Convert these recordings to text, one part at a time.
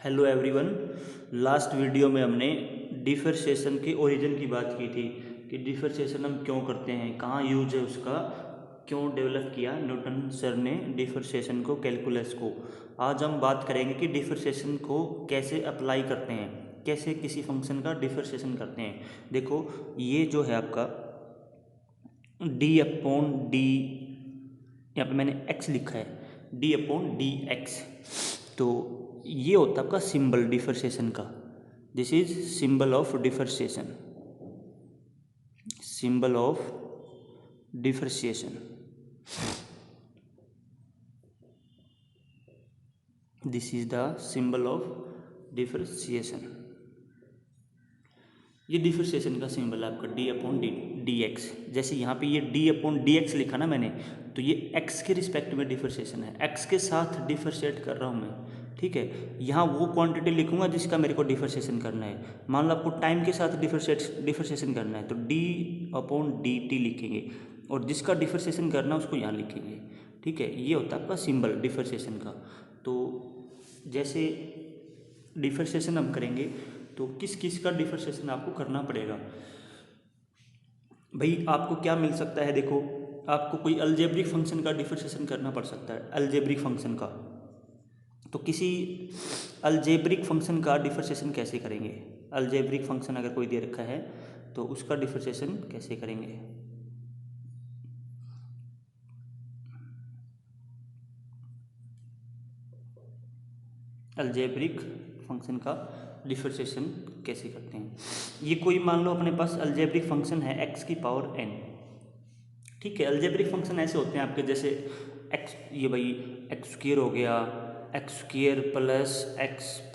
Hello everyone. Last video में हमने differentiation के ओरिजिन की बात की थी कि डिफरेंशिएशन हम क्यों करते हैं, कहाँ यूज है उसका, क्यों डेवलप किया न्यूटन सर ने डिफरेंशिएशन को, कैलकुलस को। आज हम बात करेंगे कि डिफरेंशिएशन को कैसे अप्लाई करते हैं, कैसे किसी फंक्शन का डिफरेंशिएशन करते हैं। देखो ये जो है आपका डी अपॉन डी, यहाँ पे मैंने एक्स लिखा है, डी अपॉन डी एक्स। तो ये होता है आपका सिंबल डिफरेंशिएशन का। This is symbol of differentiation, symbol of differentiation. This is the symbol of differentiation. ये डिफरेंशिएशन का सिंबल है आपका डी अपॉन डी एक्स। जैसे यहाँ पे ये डी अपॉन डी एक्स लिखा ना मैंने, तो ये एक्स के रिस्पेक्ट में डिफरेंशिएशन है, एक्स के साथ डिफरेंशिएट कर रहा हूँ मैं। ठीक है, यहाँ वो क्वांटिटी लिखूंगा जिसका मेरे को डिफरेंशिएशन करना है। मान लो आपको टाइम के साथ डिफरेंशिएशन करना है तो डी अपॉन डी टी लिखेंगे, और जिसका डिफरेंशिएशन करना है उसको यहाँ लिखेंगे। ठीक है, ये होता है आपका सिंबल डिफरेंशिएशन का। तो जैसे डिफरेंशिएशन हम करेंगे तो किस किस का डिफरेंशिएशन आपको करना पड़ेगा। भाई आपको क्या मिल सकता है, देखो आपको कोई अलजेब्रिक फंक्शन का डिफरेंशिएशन करना पड़ सकता है, अलजेब्रिक फंक्शन का। तो किसी अलजेब्रिक फंक्शन का डिफरेंशिएशन कैसे करेंगे, अलजेब्रिक फंक्शन अगर कोई दे रखा है तो उसका डिफरेंशिएशन कैसे करेंगे। अलजेब्रिक फंक्शन का डिफरेंशिएशन कैसे करते हैं। ये कोई मान लो अपने पास अलजेब्रिक फंक्शन है एक्स की पावर एन। ठीक है, अलजेब्रिक फंक्शन ऐसे होते हैं आपके, जैसे एक्स, ये भाई एक्स स्क्वायर हो गया, एक्स स्क्वायर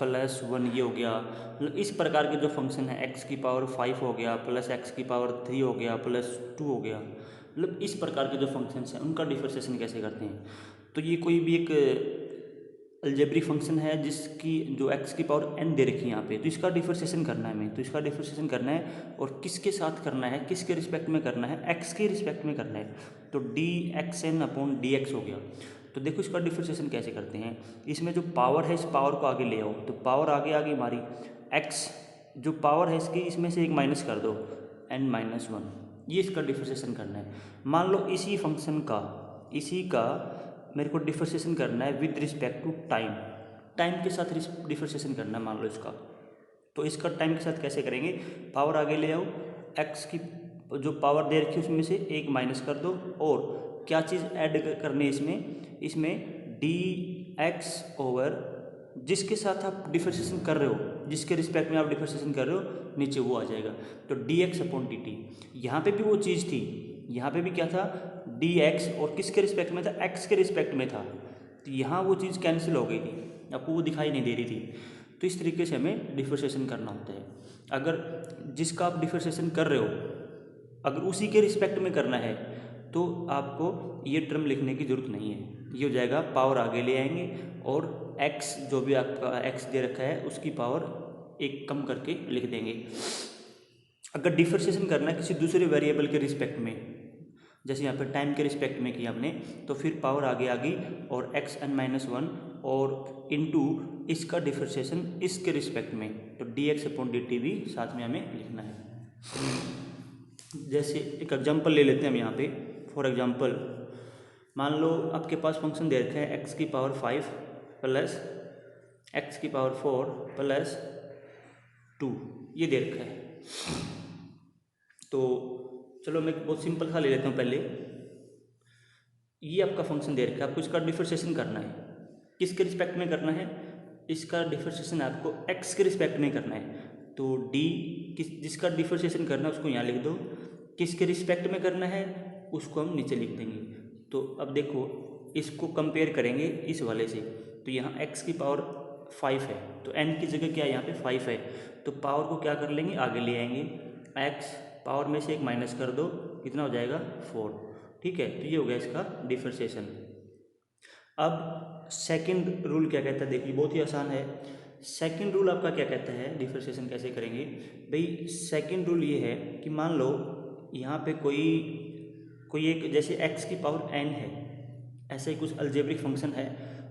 प्लस वन, ये हो गया। मतलब इस प्रकार के जो फंक्शन है, एक्स की पावर 5 हो गया, प्लस एक्स की पावर 3 हो गया, प्लस 2 हो गया। मतलब इस प्रकार के जो फंक्शंस हैं उनका डिफरेंशिएशन कैसे करते हैं। तो ये कोई भी एक अलजेब्रिक फंक्शन है जिसकी जो एक्स की पावर एन दे रखी है यहाँ पे, तो इसका डिफरेंशिएशन करना है हमें। तो इसका डिफरेंशिएशन करना है, और किसके साथ करना है, किसके रिस्पेक्ट में करना है, एक्स के रिस्पेक्ट में करना है। तो d x n upon d x हो गया। तो देखो इसका डिफरेंशिएशन कैसे करते हैं। इसमें जो पावर है इस पावर को आगे ले आओ, तो पावर आगे आगे हमारी एक्स जो पावर है इसकी, इसमें से एक माइनस कर दो, एन माइनस वन। ये इसका डिफरेंशिएशन करना है। मान लो इसी फंक्शन का, इसी का मेरे को डिफरेंशिएशन करना है with respect to time, time के साथ डिफरेंशिएशन करना है मान लो इसका। तो इसका टाइम के साथ कैसे करेंगे, पावर आगे ले आओ, एक्स की जो पावर दे रखी है उसमें से एक माइनस कर दो, और क्या चीज़ ऐड करनी है इसमें, इसमें डी एक्स ओवर जिसके साथ आप डिफरेंशिएशन कर रहे हो, जिसके रिस्पेक्ट में आप डिफरेंशिएशन कर रहे हो, नीचे वो आ जाएगा। तो d x upon D T. यहाँ पर भी वो चीज़ थी, यहाँ पे भी क्या था, डी एक्स, और किसके रिस्पेक्ट में था, एक्स के रिस्पेक्ट में था। तो यहाँ वो चीज़ कैंसिल हो गई थी, आपको वो दिखाई नहीं दे रही थी। तो इस तरीके से हमें डिफरेंशिएशन करना होता है। अगर जिसका आप डिफरेंशिएशन कर रहे हो अगर उसी के रिस्पेक्ट में करना है तो आपको ये टर्म लिखने की ज़रूरत नहीं है। ये हो जाएगा, पावर आगे ले आएंगे और एक्स जो भी आपका एक्स दे रखा है उसकी पावर एक कम करके लिख देंगे। अगर डिफरेंशिएशन करना है किसी दूसरे वेरिएबल के रिस्पेक्ट में, जैसे यहाँ पर टाइम के रिस्पेक्ट में किया हमने, तो फिर पावर आगे आ गई और एक्स एन माइनस वन और इनटू इसका डिफरेंशिएशन इसके रिस्पेक्ट में, तो d x upon D T भी साथ में हमें लिखना है। जैसे एक एग्जांपल ले लेते हैं हम यहाँ पे। फॉर एग्जांपल मान लो आपके पास फंक्शन दे रखा है एक्स की पावर 5 प्लस एक्स की पावर 4 प्लस 2, ये दे रखा है। तो चलो मैं बहुत सिंपल सा ले लेता हूँ पहले। ये आपका फंक्शन दे रखा है, आपको इसका डिफरेंशिएशन करना है। किसके रिस्पेक्ट में करना है, इसका डिफरेंशिएशन आपको एक्स के रिस्पेक्ट में करना है। तो डी जिसका डिफरेंशिएशन करना है उसको यहाँ लिख दो, किसके रिस्पेक्ट में करना है उसको हम नीचे लिख देंगे। तो अब देखो इसको कंपेयर करेंगे इस वाले से, तो यहाँ एक्स की पावर 5 है, तो एन की जगह क्या है, यहाँ पे 5 है। तो पावर को क्या कर लेंगे, आगे ले आएंगे, एक्स पावर में से एक माइनस कर दो, कितना हो जाएगा 4। ठीक है, तो ये हो गया इसका डिफरेंशिएशन। अब सेकंड रूल क्या कहता है, देखिए बहुत ही आसान है। सेकंड रूल आपका क्या कहता है, डिफरेंशिएशन कैसे करेंगे भाई। सेकंड रूल ये है कि मान लो यहाँ पे कोई एक, जैसे x की पावर n है, ऐसा ही कुछ अलजेब्रिक फंक्शन है,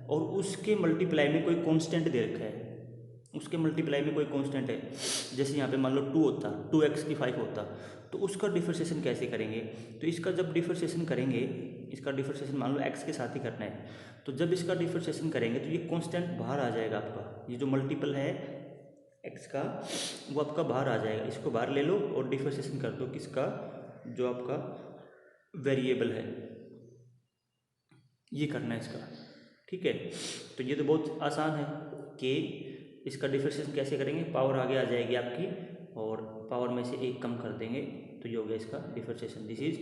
और उसके मल्टीप्लाई में कोई कांस्टेंट दे रखा है। उसके मल्टीप्लाई में कोई कांस्टेंट है, जैसे यहाँ पे मान लो 2 होता, 2x की 5 होता, तो उसका डिफरेंशिएशन कैसे करेंगे? तो इसका जब डिफरेंशिएशन करेंगे, इसका डिफरेंशिएशन मान लो x के साथ ही करना है, तो जब इसका डिफरेंशिएशन करेंगे तो ये कांस्टेंट बाहर आ जाएगा आपका, ये जो मल्टीपल है x का वो आपका बाहर आ जाएगा, इसको बाहर ले लो और डिफरेंशिएशन कर दो किसका, जो आपका वेरिएबल है, ये करना है इसका। ठीक है, तो ये तो बहुत आसान है कि इसका डिफरेंशिएशन कैसे करेंगे, पावर आगे आ जाएगी आपकी और पावर में से एक कम कर देंगे, तो ये हो गया इसका differentiation. This is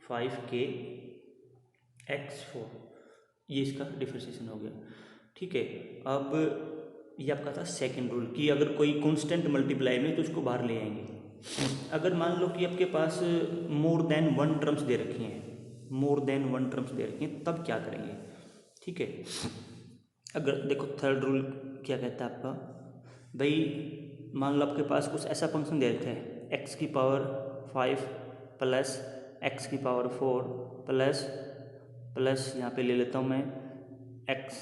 5k x4, ये इसका डिफरेंशिएशन हो गया। ठीक है, अब ये आपका था सेकंड रूल कि अगर कोई कांस्टेंट मल्टीप्लाई में तो उसको बाहर ले आएंगे। अगर मान लो कि आपके पास मोर देन 1 टर्म्स दे रखी हैं, मोर देन 1 टर्म्स दे रखी हैं, तब क्या करेंगे? ठीक है, अगर देखो थर्ड रूल क्या कहता है आपका, भाई मान लो आपके पास कुछ ऐसा फंक्शन दे रखा है x की पावर 5 प्लस x की पावर 4 प्लस यहाँ पे ले लेता हूँ मैं x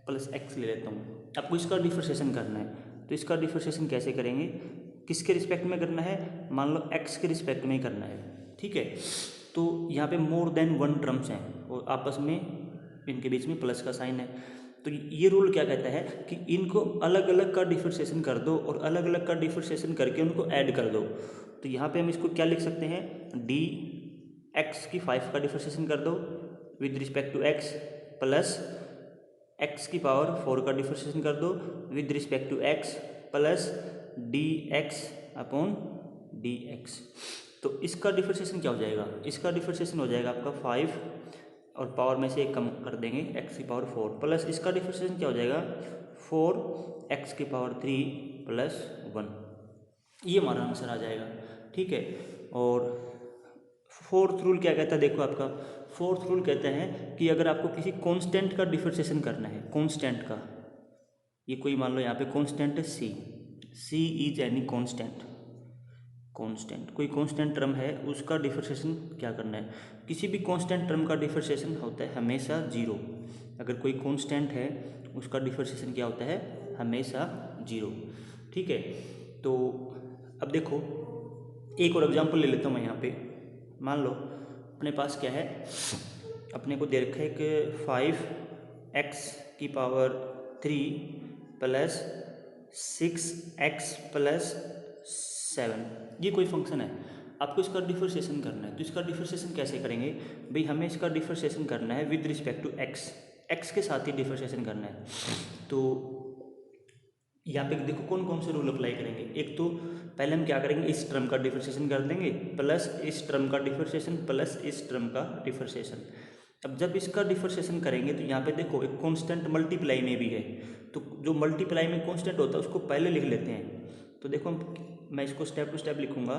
प्लस x ले लेता हूँ। आपको इसका डिफरेंशिएशन करना है, तो इसका डिफरेंशिएशन कैसे करेंगे, किसके रिस्पेक्ट में करना है? मान लो x के रिस्पेक्ट में ही करना है। ठीक है, तो यहाँ पे मोर देन 1 टर्म्स हैं और आपस में इनके बीच में प्लस का साइन है, तो ये रूल क्या कहता है कि इनको अलग अलग का डिफरेंशिएशन कर दो और अलग अलग का डिफरेंशिएशन करके उनको ऐड कर दो। तो यहाँ पे हम इसको क्या लिख सकते हैं, डी एक्स की 5 का डिफरेंशिएशन कर दो with respect to x plus x की पावर 4 का डिफरेंशिएशन कर दो with respect to x plus d x upon d x. तो इसका डिफरेंशिएशन क्या हो जाएगा, इसका डिफरेंशिएशन हो जाएगा आपका 5 और पावर में से एक कम कर देंगे x की पावर 4 प्लस इसका डिफरेंशिएशन क्या हो जाएगा 4x की पावर 3 प्लस 1, ये हमारा आंसर आ जाएगा। ठीक है, और फोर्थ रूल क्या कहता है, देखो आपका फोर्थ रूल कहता है कि अगर आपको किसी कांस्टेंट का डिफरेंशिएशन करना है, कांस्टेंट का, ये कोई मान लो यहाँ पे कांस्टेंट है c इज एनी कांस्टेंट, कोई कांस्टेंट टर्म है उसका डिफरेंशिएशन क्या करना है, किसी भी कांस्टेंट टर्म का डिफरेंशिएशन होता है हमेशा 0। अगर कोई कांस्टेंट है उसका डिफरेंशिएशन क्या होता है, हमेशा 0। ठीक है, तो अब देखो एक और एग्जांपल ले लेता हूँ मैं यहाँ पे। मान लो अपने पास क्या है, अपने को दे रखा है कि 5x की पावर 3 प्लस 6x प्लस 7, ये कोई फंक्शन है, आपको इसका डिफरेंशिएशन करना है। तो इसका डिफरेंशिएशन कैसे करेंगे भाई, हमें इसका डिफरेंशिएशन करना है विद रिस्पेक्ट टू x के साथ ही डिफरेंशिएशन करना है। तो यहाँ पे देखो कौन कौन से रूल अप्लाई करेंगे, एक तो पहले हम क्या करेंगे, इस टर्म का डिफरेंशिएशन कर देंगे प्लस इस टर्म का डिफरेंशिएशन प्लस इस टर्म का डिफरेंशिएशन। अब जब इसका डिफरेंशिएशन करेंगे तो यहाँ पे देखो एक कांस्टेंट मल्टीप्लाई में भी है, तो जो मल्टीप्लाई में कांस्टेंट होता है उसको पहले लिख लेते हैं। तो देखो मैं इसको स्टेप टू स्टेप लिखूंगा,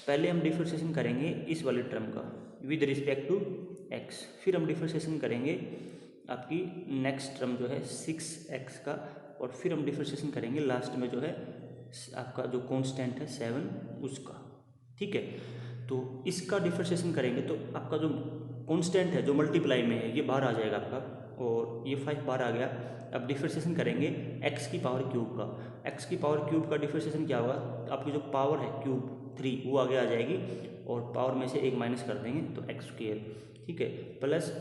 पहले हम डिफरेंशिएशन करेंगे इस वाले टर्म का विद रिस्पेक्ट टू x, फिर हम डिफरेंशिएशन करेंगे आपकी नेक्स्ट टर्म जो है 6x का, और फिर हम डिफरेंशिएशन करेंगे लास्ट में जो है आपका जो कांस्टेंट है 7 उसका। ठीक है, तो इसका डिफरेंशिएशन करेंगे तो आपका जो कांस्टेंट है जो मल्टीप्लाई में है ये बाहर आ जाएगा आपका, और ये 5 बाहर आ गया। अब डिफरेंशिएशन करेंगे x की पावर क्यूब का, x की पावर क्यूब का डिफरेंशिएशन क्या होगा, तो आपकी जो पावर है क्यूब 3 वो आगे आ जाएगी और पावर में से एक माइनस कर देंगे तो x²। ठीक है, प्लस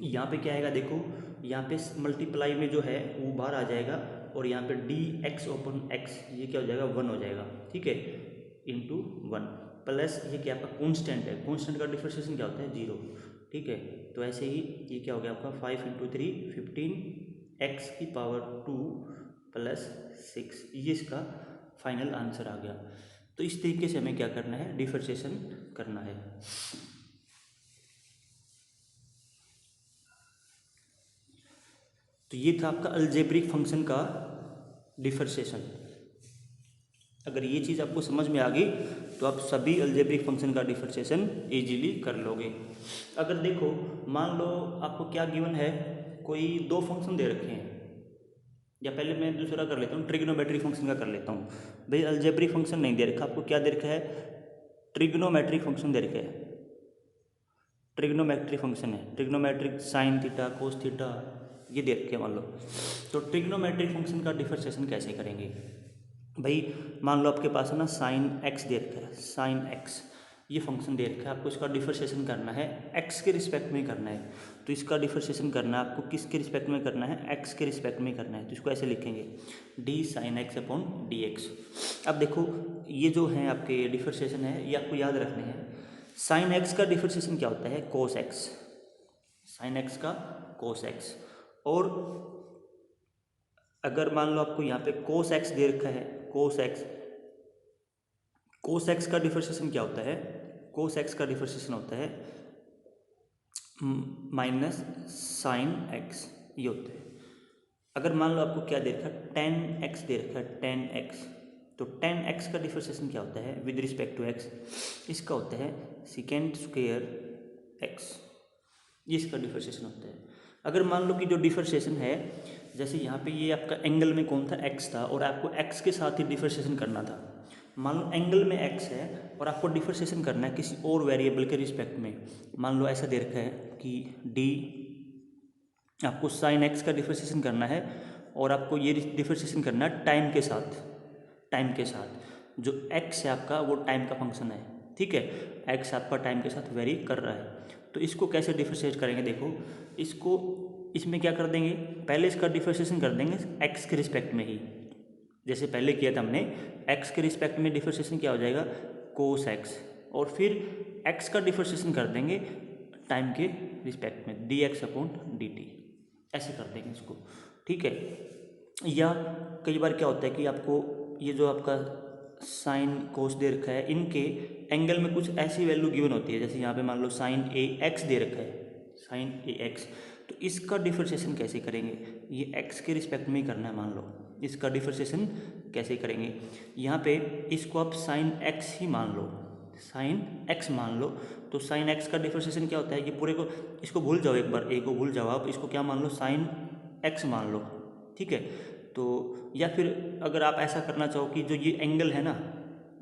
यहाँ पे क्या आएगा, देखो यहाँ पे मल्टीप्लाई में जो है वो बाहर आ जाएगा और यहाँ पे dx ओपन x ये क्या हो जाएगा 1 हो जाएगा। ठीक है, इंटू 1 प्लस ये क्या आपका कांस्टेंट है, कांस्टेंट का डिफरेंशिएशन क्या होता है 0। ठीक है, तो ऐसे ही ये क्या हो गया आपका 5 × 3 15x की पावर 2 प्लस 6, ये इसका फाइनल आंसर आ गया। तो इस तरीके से हमें क्या करना है, डिफरेंशिएशन करना है। तो ये था आपका अलजेब्रिक फंक्शन का डिफरेंशिएशन। अगर ये चीज़ आपको समझ में आ गई तो आप सभी अलजेब्रिक फंक्शन का डिफरेंशिएशन इजीली कर लोगे। अगर देखो मान लो आपको क्या गिवन है, कोई 2 फंक्शन दे रखे हैं, या पहले मैं दूसरा कर लेता हूँ, ट्रिग्नोमेट्रिक फंक्शन का कर लेता हूँ। भाई अलजेब्रिक फंक्शन नहीं दे रखा आपको, क्या दे रखा है, ट्रिग्नोमेट्रिक फंक्शन दे रखा है। ट्रिग्नोमेट्रिक फंक्शन है, trigonometric sine theta cos theta ये दे रखे मान लो। तो ट्रिग्नोमेट्रिक फंक्शन का डिफरेंशिएशन कैसे करेंगे भाई, मान लो आपके पास है ना साइन एक्स दे रखा है, साइन एक्स ये फंक्शन दे रखा है, आपको इसका डिफरेंशिएशन करना है एक्स के रिस्पेक्ट में करना है। तो इसका डिफरेंशिएशन करना है आपको किसके रिस्पेक्ट में करना है, एक्स के रिस्पेक्ट में करना है। तो इसको ऐसे लिखेंगे D sign x upon d x. अब देखो ये जो है आपके डिफरेंशिएशन है ये आपको याद रखने हैं। साइन एक्स का डिफरेंशिएशन क्या होता है, कोस एक्स, साइन एक्स का कोस एक्स। और अगर मान लो आपको यहाँ पे कोस एक्स दे रखा है, कोस एक्स, कोस एक्स का डिफरेंशिएशन क्या होता है, कोस एक्स का डिफरेंशिएशन होता है माइनस साइन एक्स, ये होता है। अगर मान लो आपको क्या दे रखा है, टेन एक्स दे रखा है, टेन एक्स, तो टेन एक्स का डिफरेंशिएशन क्या होता है विद रिस्पेक्ट टू एक्स, इसका होता है सेकेंड स्क्वायर एक्स, ये इसका डिफरेंशिएशन होता है। अगर मान लो कि जो डिफरेंशिएशन है, जैसे यहाँ पे ये आपका एंगल में कौन था, एक्स था, और आपको एक्स के साथ ही डिफरेंशिएशन करना था। मान लो एंगल में एक्स है और आपको डिफरेंशिएशन करना है किसी और वेरिएबल के रिस्पेक्ट में। मान लो ऐसा दे रखा है कि डी, आपको साइन एक्स का डिफरेंशिएशन करना है और आपको ये डिफरेंशिएशन करना है टाइम के साथ, टाइम के साथ। जो एक्स है आपका वो टाइम का फंक्शन है, ठीक है, एक्स आपका टाइम के साथ वेरी कर रहा है। तो इसको कैसे डिफरेंशिएट करेंगे, देखो इसको इसमें क्या कर देंगे, पहले इसका डिफरेंशिएशन कर देंगे एक्स के रिस्पेक्ट में ही, जैसे पहले किया था हमने। एक्स के रिस्पेक्ट में डिफरेंशिएशन क्या हो जाएगा, कोस एक्स, और फिर एक्स का डिफरेंशिएशन कर देंगे टाइम के रिस्पेक्ट में, D x upon D T, ऐसे कर देंगे इसको, ठीक है। या कई बार क्या होता है कि आपको ये जो आपका साइन कोस दे रखा है, इनके एंगल में कुछ ऐसी वैल्यू गिवन होती है, जैसे यहाँ पे मान लो साइन ए एक्स दे रखा है, साइन ए एक्स, तो इसका डिफरेंशिएशन कैसे करेंगे, ये एक्स के रिस्पेक्ट में ही करना है। मान लो इसका डिफरेंशिएशन कैसे करेंगे, यहाँ पे इसको आप साइन एक्स ही मान लो, साइन एक्स मान लो। तो साइन एक्स का डिफरेंशिएशन क्या होता है, ये पूरे को इसको भूल जाओ, एक बार ए को भूल जाओ आप, इसको क्या मान लो, साइन एक्स मान लो, ठीक है। तो या फिर अगर आप ऐसा करना चाहो कि जो ये एंगल है ना,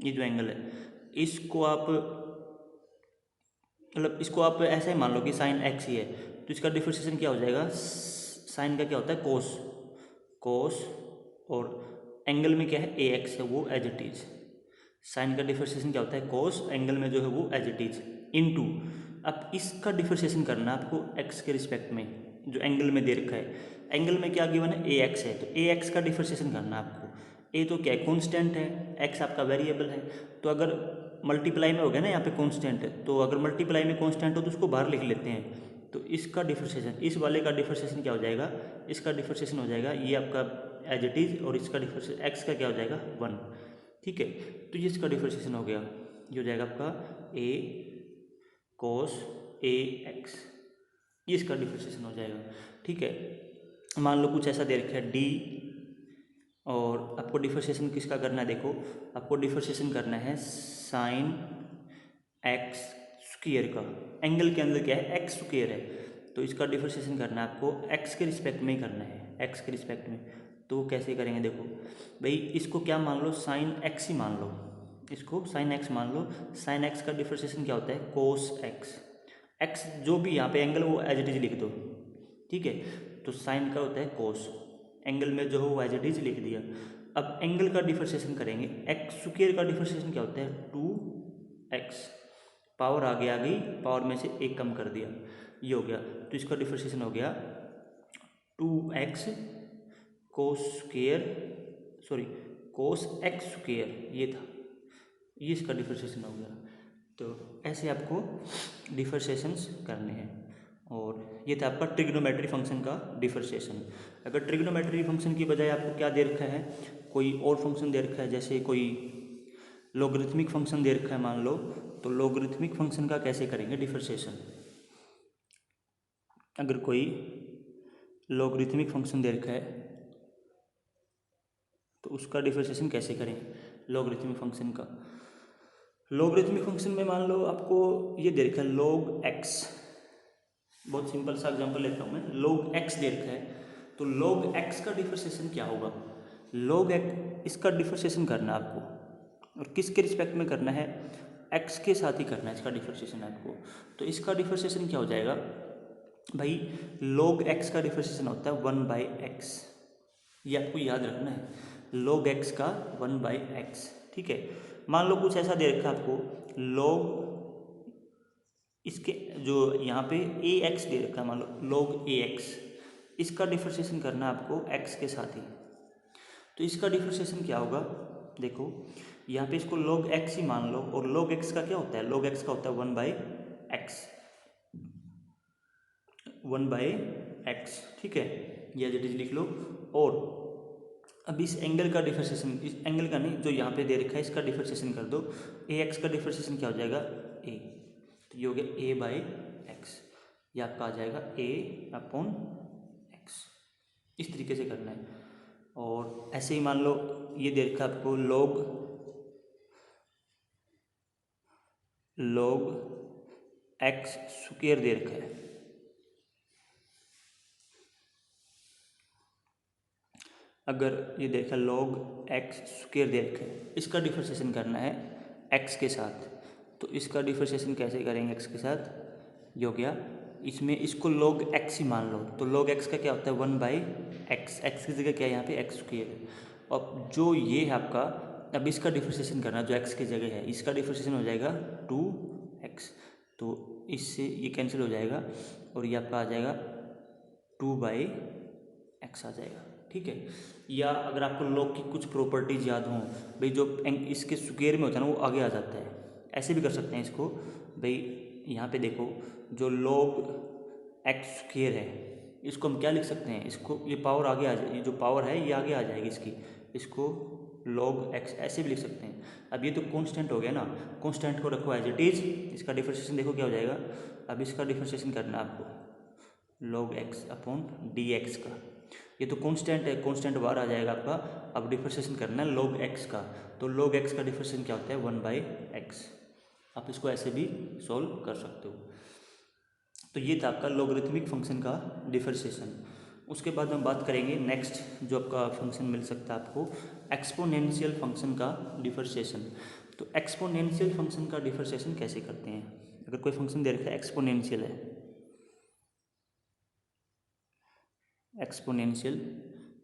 ये जो एंगल है इसको आप मतलब इसको आप ऐसा ही मान लो कि साइन एक्स ही है, तो इसका डिफरेंशिएशन क्या हो जाएगा, साइन का क्या होता है कोस, कोस, और एंगल में क्या है ए एक्स है वो एज इट इज। साइन का डिफरेंशिएशन क्या होता है कोस, एंगल में जो है वो एज इट इज इनटू, अब इसका डिफरेंशिएशन करना है आपको एक्स के रिस्पेक्ट में, जो एंगल में दे रखा है। एंगल में क्या गिवन है, ए एक्स है, तो ए एक्स का डिफरेंशिएशन करना है आपको। ए तो क्या है, कॉन्स्टेंट है, एक्स आपका वेरिएबल है, तो अगर मल्टीप्लाई में हो गया ना यहाँ पे कॉन्स्टेंट है, तो अगर मल्टीप्लाई में कॉन्स्टेंट हो तो उसको बाहर लिख लेते हैं। तो इसका डिफरेंशिएशन, इस वाले का डिफरेंशिएशन क्या हो जाएगा, इसका डिफरेंशिएशन हो जाएगा ये आपका एज इट इज, और इसका डिफरेंशिएशन एक्स का क्या हो जाएगा 1, ठीक है। तो ये इसका डिफरेंशिएशन हो गया, ये हो जाएगा आपका ए कोस ए एक्स, ये इसका डिफरेंशिएशन हो जाएगा, ठीक है। मान लो कुछ ऐसा दे रखा है डी, और आपको डिफरेंशिएशन किसका करना है, देखो आपको डिफरेंशिएशन करना है साइन एक्स स्क्वायर का, एंगल के अंदर क्या है एक्स स्क्वायर है, तो इसका डिफरेंशिएशन करना है आपको एक्स के रिस्पेक्ट में ही करना है, एक्स के रिस्पेक्ट में। तो कैसे करेंगे, देखो भाई इसको क्या मान लो, साइन एक्स ही मान लो, इसको साइन एक्स मान लो। साइन एक्स का डिफरेंशिएशन क्या होता है, कोस एक्स, एक्स जो भी यहाँ पे एंगल वो एज इट इज लिख दो, ठीक है। तो साइन का होता है कोस, एंगल में जो हो वो एज इट इज लिख दिया। अब एंगल का डिफरेंशिएशन करेंगे, एक्स स्क्वायर का डिफरेंशिएशन क्या होता है 2x, पावर आगे आ गई, पावर में से एक कम कर दिया, ये हो गया। तो इसका डिफरेंशिएशन हो गया 2x cos square, sorry cos x square, ये था, ये इसका डिफरेंशिएशन हो गया। तो ऐसे आपको डिफरेंशिएशंस करने हैं, और ये था आपका ट्रिग्नोमेट्री फंक्शन का डिफरेंशिएशन। अगर ट्रिग्नोमेट्री फंक्शन की बजाय आपको क्या दे रखा है, कोई और फंक्शन दे रखा है, जैसे कोई लॉगरिथमिक फंक्शन दे रखा है मान लो, तो लॉगरिथमिक फंक्शन का कैसे करेंगे डिफरेंशिएशन। अगर कोई लॉगरिथमिक फंक्शन दे रखा है तो उसका डिफरेंशिएशन कैसे करें, लॉगरिथमिक फंक्शन का। लॉगरिथमिक फंक्शन में मान लो आपको ये दे रखा है लॉग एक्स, बहुत सिंपल सा एग्जांपल लेता हूँ मैं, लॉग एक्स दे रखा है, तो लॉग एक्स का डिफरेंशिएशन क्या होगा, लॉग एक्स, इसका डिफरेंशिएशन करना है आपको, और किसके रिस्पेक्ट में करना है, एक्स के साथ ही करना है इसका डिफरेंशिएशन आपको। तो इसका डिफरेंशिएशन क्या हो जाएगा, भाई log x का डिफरेंशिएशन होता है 1/x, ये आपको याद रखना है, log x का 1/x। ठीक है, मान लो कुछ ऐसा दे रखा है आपको, log इसके जो यहाँ पे ax दे रखा है, मान लो log ax, इसका डिफरेंशिएशन करना है आपको x के साथ ही। तो इसका डिफरेंशिएशन क्या होगा, देखो यहाँ पे इसको log x ही मान लो, और log x का क्या होता है, log x का होता है 1/x, 1/x। ठीक है, ये एज इट इज लिख लो। और अब इस एंगल का डिफरेंशिएशन, इस एंगल का नहीं, जो यहाँ पे दे रखा है इसका डिफरेंशिएशन कर दो, ax का डिफरेंशिएशन क्या हो जाएगा, a, तो ये हो गया a/x, ये आपका आ जाएगा a/x। इस तरीके से करना है। और ऐसे ही मान लो ये दे रखा है आपको log x स्क्वायर दे रखा है, अगर ये देखा log x स्क्वायर दे रखा है, इसका डिफरेंशिएशन करना है x के साथ। तो इसका डिफरेंशिएशन कैसे करेंगे x के साथ, ये हो गया, इसमें इसको log x ही मान लो, तो log x का क्या होता है 1/x, x की जगह क्या है यहाँ पे x स्क्वायर है। अब जो ये है आपका, अब इसका डिफरेंशिएशन करना, जो x की जगह है, इसका डिफरेंशिएशन हो जाएगा 2x, तो इससे ये कैंसिल हो जाएगा और ये आपका आ जाएगा 2/x आ जाएगा। ठीक है, या अगर आपको log की कुछ प्रॉपर्टीज याद हों, भाई जो इसके स्क्वायर में होता है ना वो आगे आ जाता है, ऐसे भी कर सकते हैं इसको। भाई यहाँ पे देखो, जो log x स्क्वायर है, इसको हम क्या लिख सकते हैं, इसको ये पावर आगे आ जाए, ये जो पावर है ये आगे आ जाएगी इसकी, इसको log x ऐसे भी लिख सकते हैं। अब ये तो कांस्टेंट हो गया ना, कांस्टेंट को रखो एज इट इज, इसका डिफरेंशिएशन देखो क्या हो जाएगा। अब इसका डिफरेंशिएशन करना है आपको log x अपॉन dx का, ये तो कांस्टेंट है, कांस्टेंट बाहर आ जाएगा आपका। अब डिफरेंशिएशन करना है log x का, तो log x का डिफरेंशिएशन क्या होता है 1/x। आप इसको ऐसे भी सॉल्व कर सकते हो। तो ये था आपका लॉगरिथमिक फंक्शन का डिफरेंशिएशन। उसके बाद हम बात करेंगे नेक्स्ट, जो आपका फंक्शन मिल सकता है आपको, एक्सपोनेंशियल फंक्शन का डिफरेंशिएशन। तो एक्सपोनेंशियल फंक्शन का डिफरेंशिएशन कैसे करते हैं, अगर कोई फंक्शन दे रखा है एक्सपोनेंशियल है, एक्सपोनेंशियल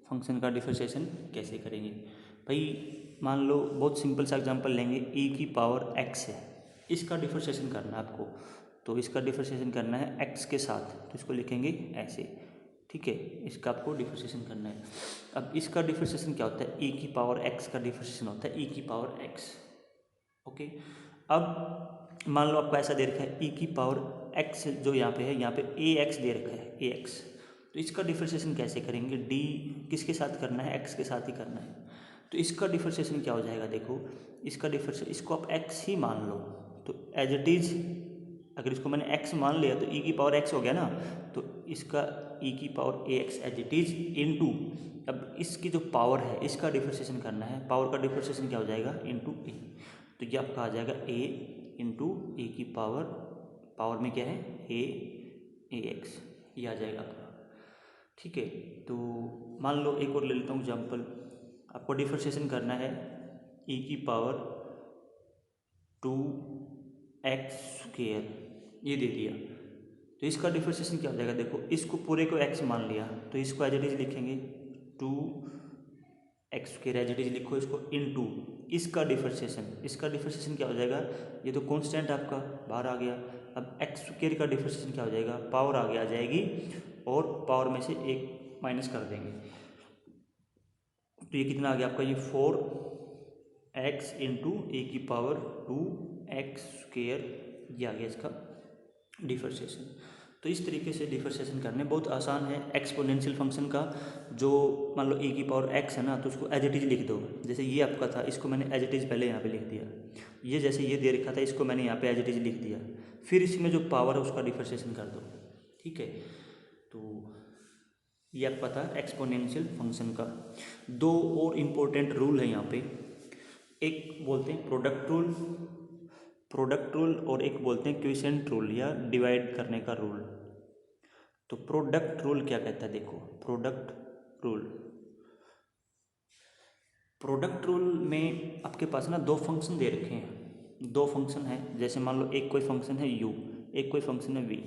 फंक्शन का डिफरेंशिएशन कैसे करेंगे। भाई मान लो बहुत सिंपल सा एग्जांपल लेंगे, e⁻x है, इसका डिफरेंशिएशन करना है आपको। तो इसका डिफरेंशिएशन करना है x के साथ, तो इसको लिखेंगे ऐसे। ठीक है, इसका आपको डिफरेंशिएशन करना है। अब इसका डिफरेंशिएशन क्या होता है, e⁻x का डिफरेंशिएशन होता है e⁻x। ओके, अब मान लो आपको ऐसा दे रखा है e⁻x, जो यहाँ पे है, यहाँ पे ax दे रखा है ax, तो इसका डिफरेंशिएशन कैसे करेंगे, d किसके साथ करना है, x के साथ ही करना है। तो इसका डिफरेंशिएशन क्या हो जाएगा, देखो इसका डिफरेंशिएशन, इसको आप x ही मान लो, तो एज इट इज, अगर इसको मैंने x मान लिया तो e⁻x हो गया ना, तो इसका e⁻ax as it is into, अब इसकी जो पावर है इसका डिफरेंशिएशन करना है, पावर का डिफरेंशिएशन क्या हो जाएगा इंटू a, तो ये आपका आ जाएगा a इंटू ए की पावर में क्या है ax, ये आ जाएगा आपका। ठीक है, तो मान लो एक और ले लेता हूँ एग्जाम्पल, आपको डिफरेंशिएशन करना है e⁻2x स्क्वायर, ये दे दिया, तो इसका डिफरेंशिएशन क्या हो जाएगा, देखो इसको पूरे को x मान लिया, तो इसको एज इट इज लिखेंगे 2x square, as it is लिखो इसको इनटू इसका डिफरेंशिएशन क्या हो जाएगा, ये तो कांस्टेंट आपका बाहर आ गया। अब x स्क्वायर का डिफरेंशिएशन क्या हो जाएगा, पावर आगे आ जाएगी और पावर में से एक माइनस कर देंगे, तो ये कितना आ गया आपका, ये 4x इंटू e⁻2x स्क्वायर, ये आ गया इसका डिफरेंशिएशन। तो इस तरीके से डिफरेंशिएशन करने बहुत आसान है एक्सपोनेंशियल फंक्शन का। जो मान लो e⁻x है ना, तो उसको एज इट इज लिख दो, जैसे ये आपका था, इसको मैंने एज इट इज पहले यहाँ पे लिख दिया, ये जैसे ये दे रखा था, इसको मैंने यहाँ पे एज इट इज लिख दिया, फिर इसमें जो पावर है उसका डिफरेंशिएशन कर दो। ठीक है, तो ये आपका था एक्सपोनेंशियल फंक्शन का। दो और इम्पोर्टेंट रूल है यहाँ पे, एक बोलते हैं प्रोडक्ट रूल और एक बोलते हैं क्विसेंट रूल या डिवाइड करने का रूल। तो प्रोडक्ट रूल क्या कहता है, देखो प्रोडक्ट रूल में आपके पास ना दो फंक्शन दे रखे हैं, दो फंक्शन है, जैसे मान लो एक कोई फंक्शन है u, एक कोई फंक्शन है v,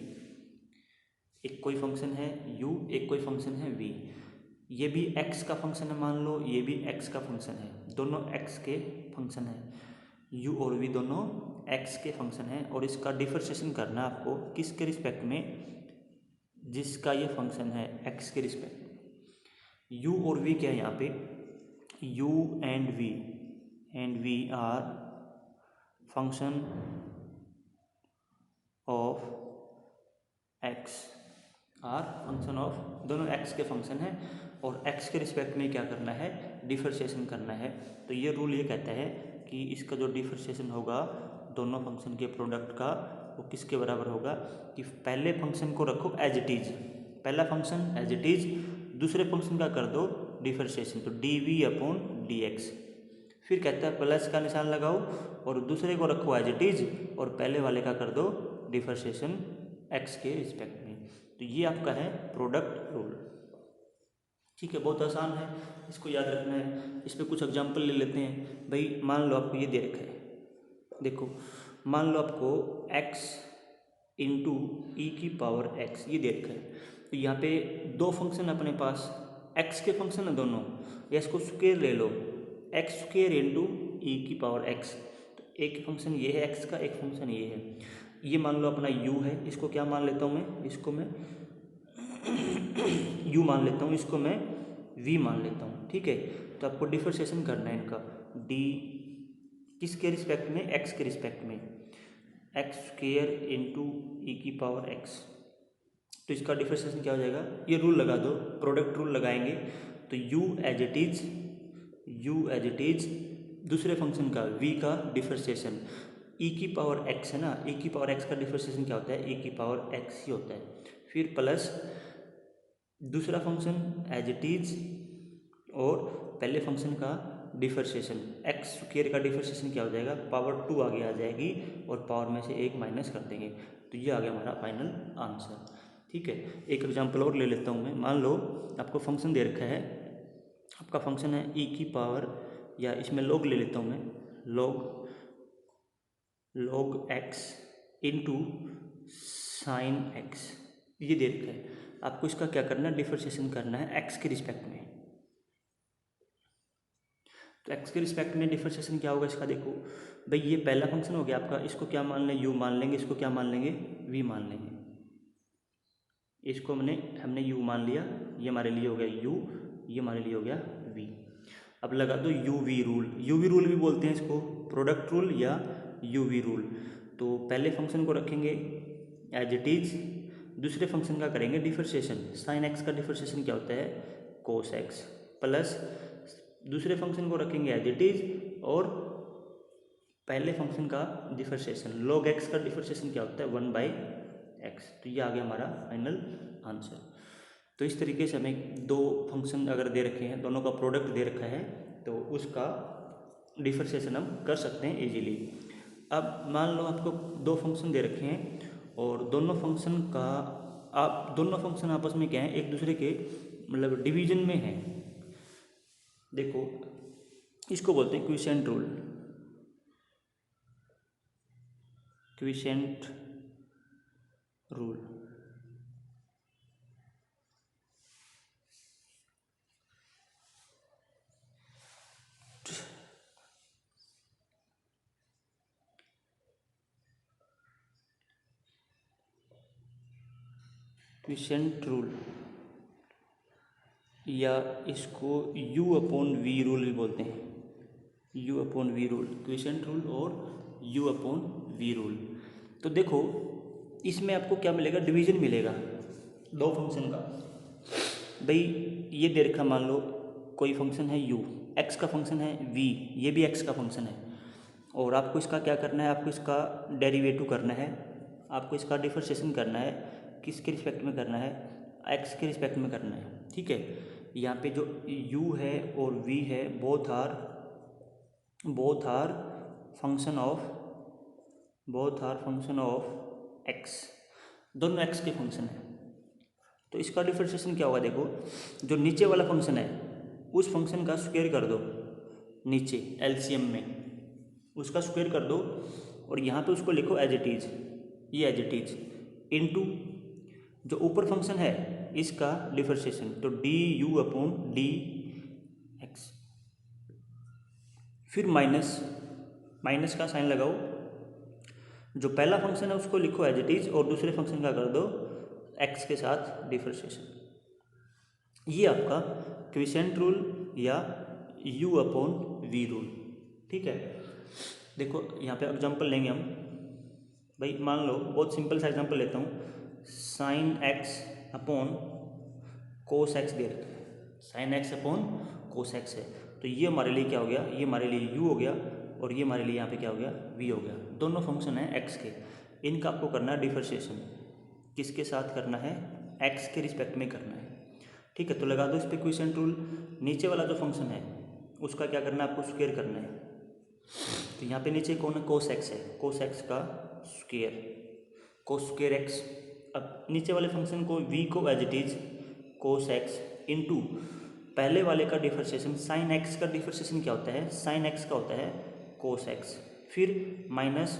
एक कोई फंक्शन है u, एक कोई फंक्शन है v। ये भी x का फंक्शन है मान लो, ये भी x का फंक्शन है, दोनों x के फंक्शन है। u और v दोनों x के फंक्शन है और इसका डिफरेंशिएशन करना है आपको किसके रिस्पेक्ट में, जिसका ये फंक्शन है x के रिस्पेक्ट में। u और v क्या है यहाँ पे, u and v are function of x, are function of, दोनों x के फंक्शन है और x के रिस्पेक्ट में क्या करना है, डिफरेंशिएशन करना है। तो ये रूल ये कहता है कि इसका जो डिफरेंशिएशन होगा दोनों फंक्शन के प्रोडक्ट का, वो किसके बराबर होगा कि पहले फंक्शन को रखो एज इट इज, पहला फंक्शन एज इट इज, दूसरे फंक्शन का कर दो डिफरेंशिएशन, तो dv/dx। फिर कहता है प्लस का निशान लगाओ और दूसरे को रखो एज इट इज और पहले वाले का कर दो डिफरेंशिएशन x के रिस्पेक्ट में। तो ये आपका है प्रोडक्ट रूल। ठीक है, बहुत आसान है, इसको याद रखना है। इस पर कुछ एग्जांपल ले लेते हैं। भाई मान लो आपको ये दे रखा है, देखो मान लो आपको x इंटू ई की पावर x ये दे रखा है। तो यहाँ पे दो फंक्शन अपने पास x के फंक्शन है दोनों, या इसको स्क्वायर ले लो, x स्क्वायर इंटू ई की पावर x। तो एक फंक्शन ये है x का, एक फंक्शन ये है। ये मान लो अपना u है, इसको क्या मान लेता हूँ मैं, इसको मैं u मान लेता हूँ, इसको मैं v मान लेता हूँ। ठीक है, तो आपको डिफरेंशिएशन करना है इनका, d किसके रिस्पेक्ट में, x के रिस्पेक्ट में, x स्क्वायर इंटू ई की पावर x। तो इसका डिफरेंशिएशन क्या हो जाएगा, ये रूल लगा दो, प्रोडक्ट रूल लगाएंगे। तो u एज इट इज दूसरे फंक्शन का v का डिफरेंशिएशन, e की पावर x है ना, e की पावर x का डिफरेंशिएशन क्या होता है, e की पावर x ही होता है। फिर प्लस दूसरा फंक्शन एज इट इज और पहले फंक्शन का डिफरेंशिएशन, x स्क्वायर का डिफरेंशिएशन क्या हो जाएगा, पावर 2 आगे आ जाएगी और पावर में से 1 माइनस कर देंगे। तो ये आ गया हमारा फाइनल आंसर। ठीक है, एक एग्जांपल और ले लेता हूँ मैं। मान लो आपको फंक्शन दे रखा है, आपका फंक्शन है e की पावर, या इसमें लॉग ले लेता हूँ मैं, log x into sine x ये दे रखा है। आपको इसका क्या करना है, डिफरेंशिएशन करना है x के रिस्पेक्ट में। तो x के रिस्पेक्ट में डिफरेंशिएशन क्या होगा इसका, देखो भाई ये पहला फंक्शन हो गया आपका, इसको क्या मान लें, u मान लेंगे, इसको क्या मान लेंगे, v मान लेंगे। इसको हमने u मान लिया, ये हमारे लिए हो गया u, ये हमारे लिए हो गया v। अब लगा दो uv रूल भी बोलते हैं इसको, प्रोडक्ट रूल या uv रूल। तो पहले फंक्शन को रखेंगे एज इट इज, दूसरे फंक्शन का करेंगे डिफरेंशिएशन। साइन x का डिफरेंशिएशन क्या होता है, कोस x, प्लस दूसरे फंक्शन को रखेंगे एज इट इज और पहले फंक्शन का डिफरेंशिएशन, log x का डिफरेंशिएशन क्या होता है, 1/x। तो ये आ गया हमारा फाइनल आंसर। तो इस तरीके से हमें दो फंक्शन अगर दे रखे हैं, दोनों का प्रोडक्ट दे रखा है, तो उसका डिफरेंशिएशन हम कर सकते हैं इजीली। अब मान लो आपको दो फंक्शन दे रखे हैं और दोनों फंक्शन आपस में क्या है, एक दूसरे के मतलब डिवीजन में है। देखो इसको बोलते हैं quiescent rule, quiescent rule. Quiescent rule या इसको u/v रूल भी बोलते हैं, u/v रूल, क्विसेंट रूल और u/v रूल। तो देखो इसमें आपको क्या मिलेगा, डिवीजन मिलेगा दो फंक्शन का। भाई ये दे रखा मान लो कोई फंक्शन है u, x का फंक्शन है v, ये भी x का फंक्शन है, और आपको इसका क्या करना है, आपको इसका डेरिवेटिव करना है, आपको इसका डिफरेंशिएशन करना है, किसके रिस्पेक्ट में करना है, x के रिस्पेक्ट में करना है। ठीक है, यहाँ पे जो u है और v है both are function of x, दोनों x के फंक्शन है। तो इसका डिफरेंशिएशन क्या होगा, देखो जो नीचे वाला फंक्शन है उस फंक्शन का स्क्वायर कर दो, नीचे एलसीएम में उसका स्क्वायर कर दो और यहाँ पे उसको लिखो एज इट इज, ये एज इट इज, इनटू जो ऊपर फंक्शन है इसका डिफरेंशिएशन, तो D you upon d x, फिर माइनस का साइन लगाओ, जो पहला फंक्शन है उसको लिखो एज इट इज और दूसरे फंक्शन का कर दो एक्स के साथ डिफरेंशिएशन। ये आपका क्विसेंट रूल या u अपॉन वी रूल। ठीक है, देखो यहाँ पे एग्जांपल लेंगे हम। भाई मान लो, बहुत सिंपल सा एग्जांपल लेता हूँ, sine x upon cos x दे रखा है, sine x upon cos x है, तो ये हमारे लिए क्या हो गया, ये हमारे लिए u हो गया और ये हमारे लिए यहाँ पे क्या हो गया, v हो गया। दोनों फंक्शन हैं x के, इनका आपको करना है डिफरेंशिएशन। किसके साथ करना है, x के रिस्पेक्ट में करना है। ठीक है, तो लगा दो इस पे क्विसेंट रूल। नीचे वाला जो फंक्शन है उसका क्या करना है, आपको स्क्वायर करना है। तो यहाँ पे नीचे कौन है, कोस एक्स है, कोस एक्स का स्क्वायर, कोस स्क्वायर एक्स। अब नीचे वाले फंक्शन को v को as it is cos x into पहले वाले का डिफरेंशिएशन, साइन एक्स का डिफरेंशिएशन क्या होता है, साइन एक्स का होता है कोस एक्स, फिर माइनस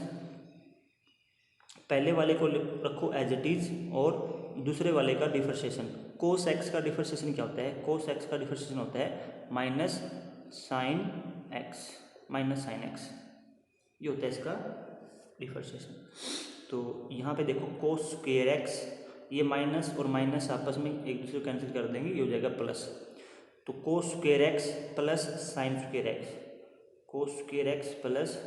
पहले वाले को रखो एज इट इज और दूसरे वाले का डिफरेंशिएशन। कोस एक्स का डिफरेंशिएशन क्या होता है, कोस एक्स का डिफरेंशिएशन होता है minus sine x, minus sine x, ये होता है इसका डिफरेंशिएशन। तो यहाँ पे देखो कोस स्क्वायर एक्स, ये माइनस और माइनस आपस में एक दूसरे को कैंसिल कर देंगे, ये हो जाएगा प्लस। तो कोस square x plus sine square x, कोस square x plus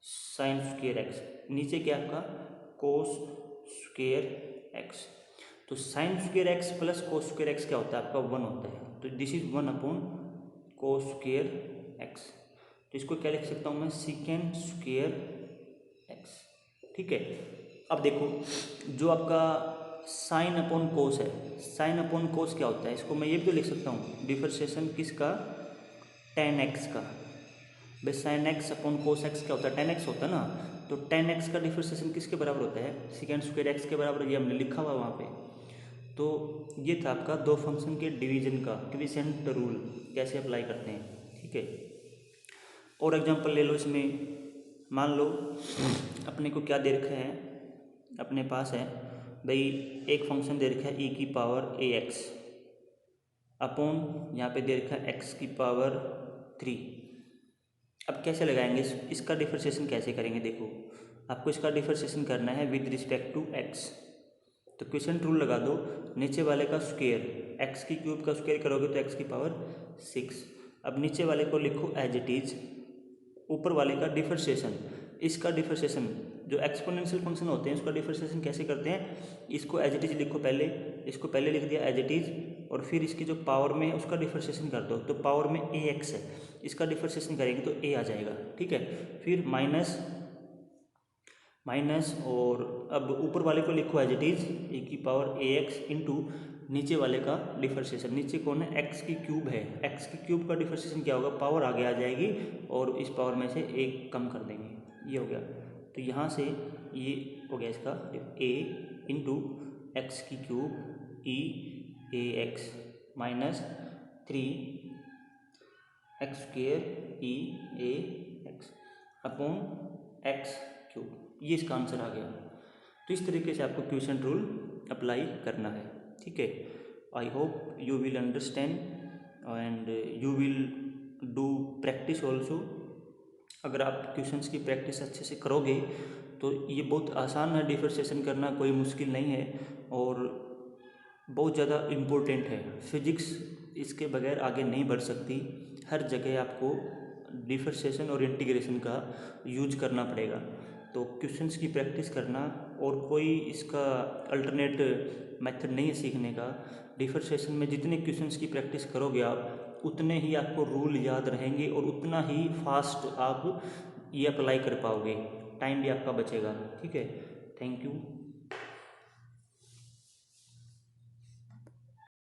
sine square x, नीचे क्या आपका कोस स्क्वायर एक्स। तो sine square x plus cos square x क्या होता है, आपका 1 होता है, तो this is 1 upon cos square x. तो इसको क्या लिख सकता हूँ मैं, सीकेंड स्क्वायर एक्स। ठीक है, अब देखो जो आपका साइन अपॉन कोस है, साइन अपॉन कोस क्या होता है, इसको मैं ये भी तो लिख सकता हूँ डिफरेंशिएशन किसका, टेन एक्स का। भाई sign x upon cos x क्या होता है, टेन एक्स होता है ना, तो टेन एक्स का डिफरेंशिएशन किसके बराबर होता है, सेकेंड स्क्वायर एक्स के बराबर, ये हमने लिखा हुआ वहाँ पे। तो ये था आपका दो फंक्शन के डिवीजन का क्विसेंट रूल कैसे अप्लाई करते हैं। ठीक है, और एग्जांपल ले लो इसमें, मान लो अपने को क्या दे रखा है, अपने पास है भाई एक फंक्शन दे रखा है e की पावर ax अपॉन यहाँ पे दे रखा है x की पावर 3। अब कैसे लगाएंगे इसका डिफरेंशिएशन कैसे करेंगे, देखो आपको इसका डिफरेंशिएशन करना है विद रिस्पेक्ट टू x। तो क्विसेंट रूल लगा दो, नीचे वाले का स्क्वायर, x की क्यूब का स्क्वायर करोगे तो x की पावर 6। अब नीचे वाले को लिखो एज इट इज, ऊपर वाले का डिफरेंशिएशन, इसका डिफरेंशिएशन जो एक्सपोनेंशियल फंक्शन होते हैं उसका डिफरेंशिएशन कैसे करते हैं, इसको एज इट इज लिखो पहले, इसको पहले लिख दिया एज इट इज और फिर इसकी जो पावर में है उसका डिफरेंशिएशन कर दो। तो पावर में ax है, इसका डिफरेंशिएशन करेंगे तो a आ जाएगा। ठीक है, फिर माइनस माइनस और अब ऊपर वाले को लिखो एज इट इज ए की पावर ax इंटू नीचे वाले का डिफरेंशिएशन, नीचे कौन है, x की क्यूब है, x की क्यूब का डिफरेंशिएशन क्या होगा, पावर आगे आ जाएगी और इस पावर में से एक कम कर देंगे, ये हो गया। तो यहाँ से ये हो गया इसका a इंटू एक्स की क्यूब ई ए एक्स माइनस 3 एक्स स्क्वेयर ई ए एक्स अपॉन एक्स क्यूब, ये इसका आंसर आ गया। तो इस तरीके से आपको क्विसेंट रूल अप्लाई करना है। ठीक है, I hope you will understand and you will do practice also. अगर आप क्वेश्चंस की प्रैक्टिस अच्छे से करोगे तो ये बहुत आसान है, डिफरेंशिएशन करना कोई मुश्किल नहीं है और बहुत ज़्यादा इम्पोर्टेंट है। फिजिक्स इसके बगैर आगे नहीं बढ़ सकती, हर जगह आपको डिफरेंशिएशन और इंटीग्रेशन का यूज करना पड़ेगा। तो क्वेश्चंस की प्रैक्टिस करना, और कोई इसका अल्टरनेट मेथड नहीं है सीखने का। डिफरेंशिएशन में जितने क्वेश्चंस की प्रैक्टिस करोगे आप, उतने ही आपको रूल याद रहेंगे और उतना ही फास्ट आप ये अप्लाई कर पाओगे, टाइम भी आपका बचेगा। ठीक है, थैंक यू।